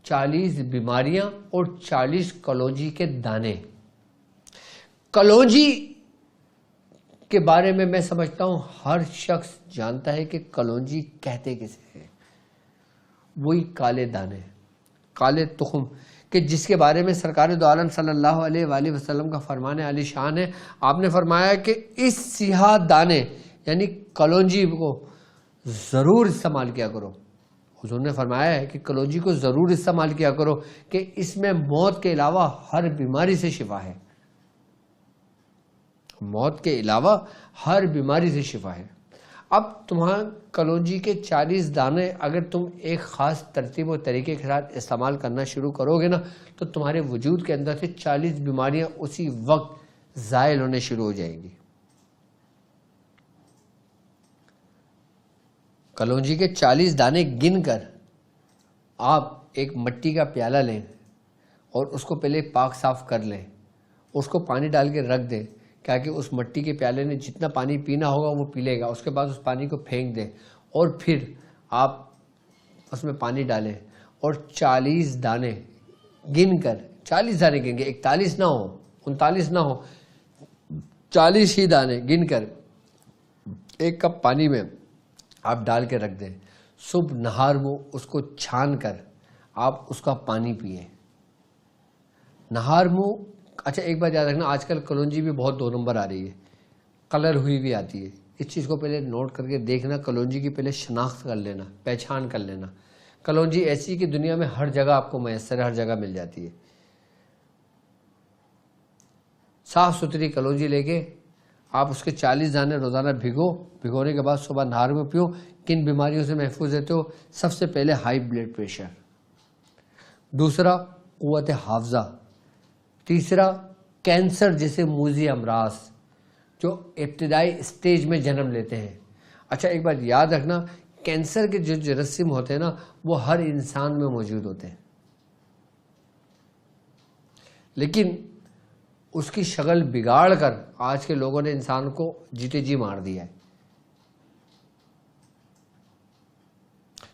40 بیماریاں اور 40 کلونجی کے دانے. کلونجی کے بارے میں میں سمجھتا ہوں ہر شخص جانتا ہے کہ کلونجی کہتے کسے ہیں. وہی کالے دانے، کالے تخم، کہ جس کے بارے میں سرکار دو عالم صلی اللہ علیہ وآلہ وسلم کا فرمان عالی شان ہے. آپ نے فرمایا کہ اس سیاہ دانے یعنی کلونجی کو ضرور استعمال کیا کرو. حضور نے فرمایا ہے کہ کلونجی کو ضرور استعمال کیا کرو کہ اس میں موت کے علاوہ ہر بیماری سے شفا ہے. موت کے علاوہ ہر بیماری سے شفا ہے. اب تمہارا کلونجی کے 40 دانے اگر تم ایک خاص ترتیب و طریقے کے ساتھ استعمال کرنا شروع کرو گے نا تو تمہارے وجود کے اندر سے 40 بیماریاں اسی وقت زائل ہونے شروع ہو جائیں گی. کلونجی کے 40 دانے گن کر آپ ایک مٹی کا پیالہ لیں اور اس کو پہلے پاک صاف کر لیں. اس کو پانی ڈال کے رکھ دیں کہ اس مٹی کے پیالے نے جتنا پانی پینا ہوگا وہ پی لے گا. اس کے بعد اس پانی کو پھینک دیں اور پھر آپ اس میں پانی ڈالیں اور 40 دانے گن کر 40 دانے گن کے 41 نہ ہو 39 نہ ہو 40 ہی دانے گن کر ایک کپ پانی میں آپ ڈال کے رکھ دیں. صبح نہار وہ اس کو چھان کر آپ اس کا پانی پئیں. نہار منہ. اچھا ایک بات یاد رکھنا، آج کل کلونجی بھی بہت 2 نمبر آ رہی ہے، کلر ہوئی بھی آتی ہے. اس چیز کو پہلے نوٹ کر کے دیکھنا، کلونجی کی پہلے شناخت کر لینا، پہچان کر لینا. کلونجی ایسی کہ دنیا میں ہر جگہ آپ کو میسر ہے، ہر جگہ مل جاتی ہے. صاف ستھری کلونجی لے کے آپ اس کے 40 دانے روزانہ بھگونے کے بعد صبح نہار میں پیو. کن بیماریوں سے محفوظ رہتے ہو؟ سب سے پہلے ہائی بلڈ پریشر، دوسرا قوت حافظہ، تیسرا کینسر جیسے موذی امراض جو ابتدائی اسٹیج میں جنم لیتے ہیں. اچھا ایک بات یاد رکھنا، کینسر کے جو جراثیم ہوتے ہیں نا وہ ہر انسان میں موجود ہوتے ہیں، لیکن اس کی شکل بگاڑ کر آج کے لوگوں نے انسان کو جیتے جی مار دیا ہے.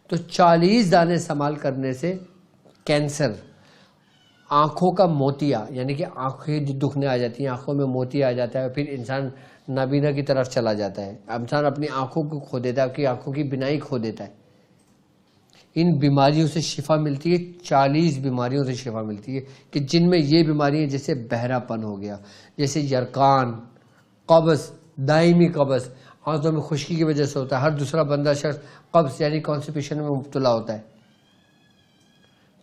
تو 40 دانے استعمال کرنے سے کینسر، آنکھوں کا موتیا یعنی کہ آنکھیں جو دکھنے آ جاتی ہیں، آنکھوں میں موتیا آ جاتا ہے، پھر انسان نابینا کی طرف چلا جاتا ہے، انسان اپنی آنکھوں کو کھو دیتا ہے، کہ آنکھوں کی بینائی کھو دیتا ہے. ان بیماریوں سے شفا ملتی ہے. 40 بیماریوں سے شفا ملتی ہے کہ جن میں یہ بیماریاں جیسے بہرا پن ہو گیا، جیسے یرقان، قبض، دائمی قبض، آنتوں میں خشکی کی وجہ سے ہوتا ہے. ہر دوسرا بندہ شخص قبض یعنی کانسٹیپیشن میں مبتلا ہوتا ہے.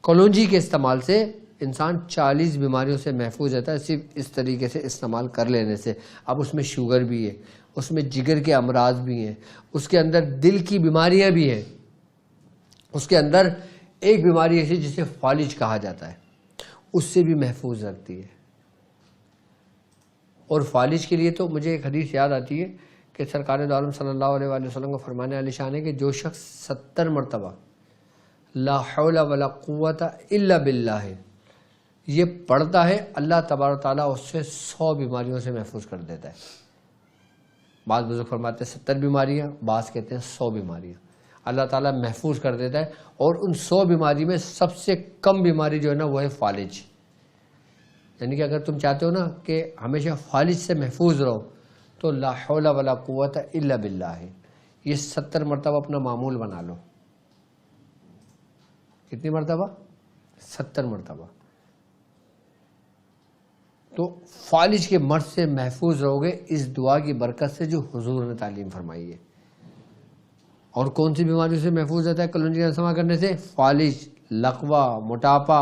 کلونجی کے استعمال سے انسان 40 بیماریوں سے محفوظ رہتا ہے، صرف اس طریقے سے استعمال کر لینے سے. اب اس میں شوگر بھی ہے، اس میں جگر کے امراض بھی ہیں، اس کے اندر دل کی بیماریاں بھی ہیں، اس کے اندر ایک بیماری ایسی جسے فالج کہا جاتا ہے، اس سے بھی محفوظ رکھتی ہے. اور فالج کے لیے تو مجھے ایک حدیث یاد آتی ہے کہ سرکار دو عالم صلی اللہ علیہ وآلہ وسلم کا فرمان عالی شان ہے کہ جو شخص 70 مرتبہ لا حول ولا قوت الا باللہ یہ پڑھتا ہے، اللہ تبارک و تعالیٰ اس سے 100 بیماریوں سے محفوظ کر دیتا ہے. بعض بزرگ فرماتے ہیں 70 بیماریاں، بعض کہتے ہیں 100 بیماریاں اللہ تعالیٰ محفوظ کر دیتا ہے. اور ان 100 بیماری میں سب سے کم بیماری جو ہے نا وہ ہے فالج. یعنی کہ اگر تم چاہتے ہو نا کہ ہمیشہ فالج سے محفوظ رہو تو لا حول ولا قوت الا باللہ یہ 70 مرتبہ اپنا معمول بنا لو. کتنی مرتبہ؟ 70 مرتبہ. تو فالج کے مرض سے محفوظ رہو گے اس دعا کی برکت سے جو حضور نے تعلیم فرمائی ہے. اور کون سی بیماریوں سے محفوظ رہتا ہے کلونجی کا استعمال کرنے سے؟ فالج، لقوہ، موٹاپا،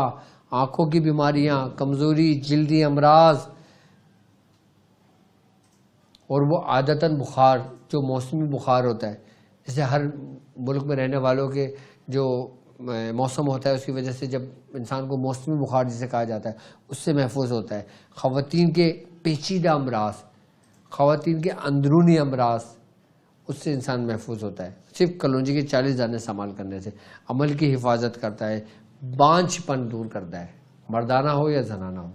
آنکھوں کی بیماریاں، کمزوری، جلدی امراض، اور وہ عادتاً بخار جو موسمی بخار ہوتا ہے، جیسے ہر ملک میں رہنے والوں کے جو موسم ہوتا ہے اس کی وجہ سے جب انسان کو موسمی بخار جسے کہا جاتا ہے اس سے محفوظ ہوتا ہے. خواتین کے پیچیدہ امراض، خواتین کے اندرونی امراض، اس سے انسان محفوظ ہوتا ہے صرف کلونجی کے 40 دانے استعمال کرنے سے. عمل کی حفاظت کرتا ہے، بانجھ پن دور کرتا ہے، مردانہ ہو یا زنانہ ہو.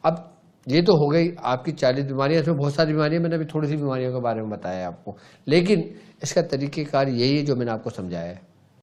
اب یہ تو ہو گئی آپ کی 40 بیماریاں، اس میں بہت ساری بیماریاں، میں نے ابھی تھوڑی سی بیماریوں کے بارے میں بتایا ہے آپ کو، لیکن اس کا طریقہ کار یہی ہے جو میں نے آپ کو سمجھایا ہے.